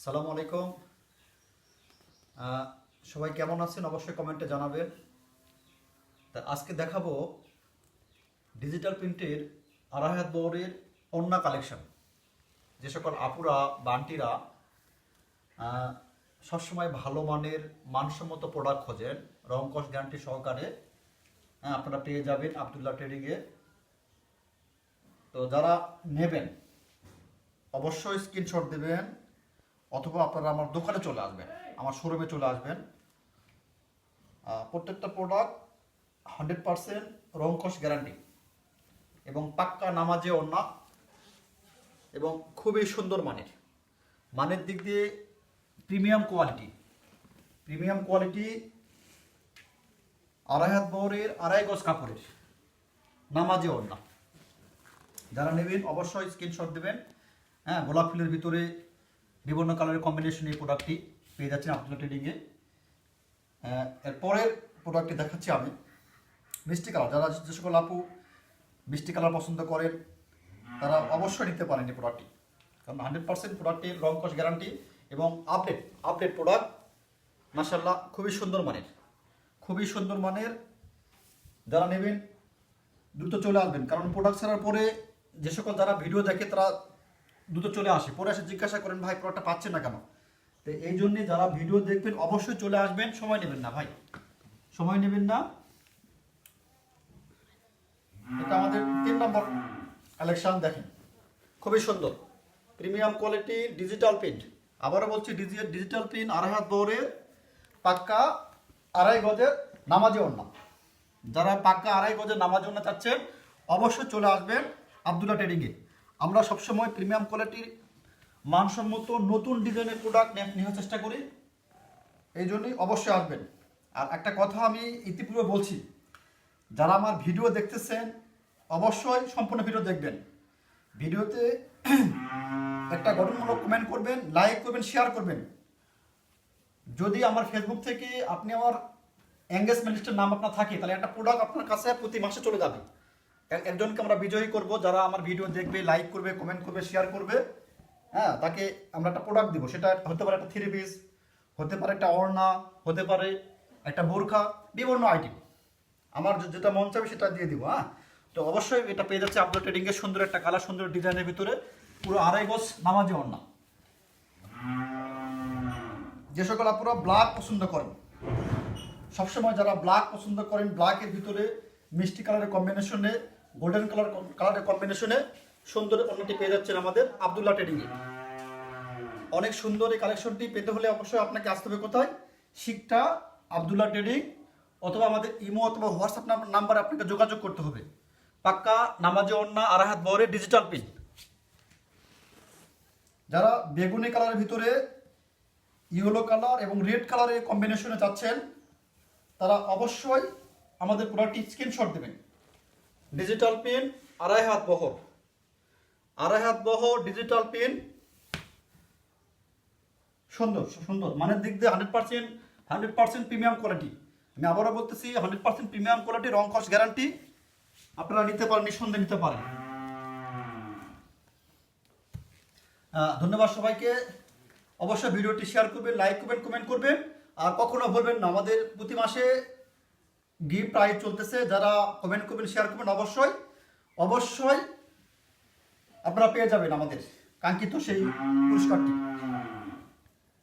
সালামু আলাইকুম। সবাই কেমন আছেন অবশ্যই কমেন্টে জানাবেন। তা আজকে দেখাবো ডিজিটাল প্রিন্টের আড়াই হাত বহরের ওড়না কালেকশন। যে সকল আপুরা বা আন্টিরা সবসময় ভালো মানের মানসম্মত প্রোডাক্ট খোঁজেন রং কস গ্যারান্টি সহকারে, আপনারা পেয়ে যাবেন আব্দুল্লাহ ট্রেডিংয়ে। তো যারা নেবেন অবশ্যই স্ক্রিনশট দেবেন, অথবা আপনারা আমার দোকানে চলে আসবেন, আমার শোরুমে চলে আসবেন। প্রত্যেকটা প্রোডাক্ট 100% রং কস গ্যারান্টি এবং পাক্কা নামাজে ওড়না এবং খুবই সুন্দর মানের দিক দিয়ে প্রিমিয়াম কোয়ালিটি আড়াই হাত বহরের আড়াই গজ কাপড়ের নামাজে ওড়না। যারা নেবেন অবশ্যই স্ক্রিনশট দেবেন। গোলাপ ফুলের ভিতরে বিভিন্ন কালারের কম্বিনেশন এই প্রোডাক্টটি পেয়ে যাচ্ছেন আব্দুল্লাহ ট্রেডিংয়ে। এরপরের প্রোডাক্টটি দেখাচ্ছি আমি মিষ্টি কালার। যারা যে সকল আপু মিষ্টি কালার পছন্দ করেন তারা অবশ্যই নিতে পারেন এই প্রোডাক্টটি, কারণ 100% প্রোডাক্টের রং কস গ্যারান্টি এবং আপডেট প্রোডাক্ট। মাশাআল্লাহ খুবই সুন্দর মানের। যারা নেবেন দ্রুত চলে আসবেন, কারণ প্রোডাক্ট ছাড়ার পরে যে সকল যারা ভিডিও দেখে তারা দ্রুত চলে আসে, পরে এসে জিজ্ঞাসা করেন ভাই প্রোডাক্টটা পাচ্ছেন না কেন। তো এই জন্যে যারা ভিডিও দেখবেন অবশ্যই চলে আসবেন, সময় নেবেন না ভাই, সময় নেবেন না। এটা আমাদের 3 নম্বর কালেকশন। দেখেন খুবই সুন্দর প্রিমিয়াম কোয়ালিটি ডিজিটাল প্রিন্ট। আবারও বলছি ডিজিটাল প্রিন্ট আড়াই হাত বহরের পাক্কা আড়াই গজের নামাজি ওড়না। যারা পাক্কা আড়াই গজের নামাজি ওড়না চাচ্ছেন অবশ্যই চলে আসবেন আব্দুল্লাহ ট্রেডিংয়ে। আমরা সবসময় প্রিমিয়াম কোয়ালিটির মানসম্মত নতুন ডিজাইনের প্রোডাক্ট নেওয়ার চেষ্টা করি, এই জন্যই অবশ্যই আসবেন। আর একটা কথা আমি ইতিপূর্বে বলছি, যারা আমার ভিডিও দেখতেছেন অবশ্যই সম্পূর্ণ ভিডিও দেখবেন। ভিডিওতে একটা গঠনমূলক কমেন্ট করবেন, লাইক করবেন, শেয়ার করবেন। যদি আমার ফেসবুক থেকে আপনি আমার এঙ্গেজমেন্ট লিস্টের নাম আপনার থাকে, তাহলে একটা প্রোডাক্ট আপনার কাছে প্রতি মাসে চলে যাবে। একজনকে আমরা বিজয়ী করব, যারা আমার ভিডিও দেখবে, লাইক করবে, কমেন্ট করবে, শেয়ার করবে, তাকে আমরা একটা প্রোডাক্ট দিব। সেটা হতে পারে একটা 3 পিস, হতে পারে একটা ওড়না, হতে পারে একটা বোরখা, বিভিন্ন আইটেম। আমার যেটা মন চাবে সেটা দিয়ে দিব। তো অবশ্যই এটা পেয়ে যাচ্ছে আব্দুল্লাহ ট্রেডিংয়ের সুন্দর একটা কালার, সুন্দর ডিজাইনের ভিতরে পুরো আড়াই গজ নামাজি ওড়না। যে সকল আপুরা ব্ল্যাক পছন্দ করেন, সবসময় যারা ব্ল্যাক পছন্দ করেন, ব্ল্যাকের ভিতরে মিষ্টি কালারের কম্বিনেশনে, গোল্ডেন কালারের কম্বিনেশনে সুন্দর ওড়নাটি পেয়ে যাচ্ছেন আমাদের আব্দুল্লাহ ট্রেডিংয়ে। অনেক সুন্দর এই কালেকশনটি পেতে হলে অবশ্যই আপনাকে আসতে হবে কোথায়? শিকটা আব্দুল্লাহ ট্রেডিং, অথবা আমাদের ইমো অথবা হোয়াটসঅ্যাপ নাম্বারে আপনাকে যোগাযোগ করতে হবে। পাক্কা নামাজি ওড়না আড়াই হাত বহরের ডিজিটাল প্রিন্ট। যারা বেগুনি কালারের ভিতরে ইয়েলো কালার এবং রেড কালারের কম্বিনেশনে চাচ্ছেন তারা অবশ্যই আমাদের প্রোডাক্টটি স্ক্রিনশট দেবেন। ডিজিটাল প্রিন্ট আড়াই হাত বহর ডিজিটাল প্রিন্ট, সুন্দর মানের দিক দিয়ে 100% প্রিমিয়াম কোয়ালিটি। আমি আবারও বলতেছি 100% প্রিমিয়াম কোয়ালিটি, রং কস গ্যারান্টি। আপনারা নিতে পারেন, নিঃসন্দেহে নিতে পারেন। ধন্যবাদ সবাইকে। অবশ্যই ভিডিওটি শেয়ার করবেন, লাইক করবেন, কমেন্ট করবেন। আর কখনো বলবেন না, আমাদের প্রতি মাসে গিফট প্রাইজ চলতেছে। যারা কমেন্ট করবেন, শেয়ার করবেন, অবশ্যই আপনারা পেয়ে যাবেন আমাদের কাঙ্ক্ষিত সেই পুরস্কারটি।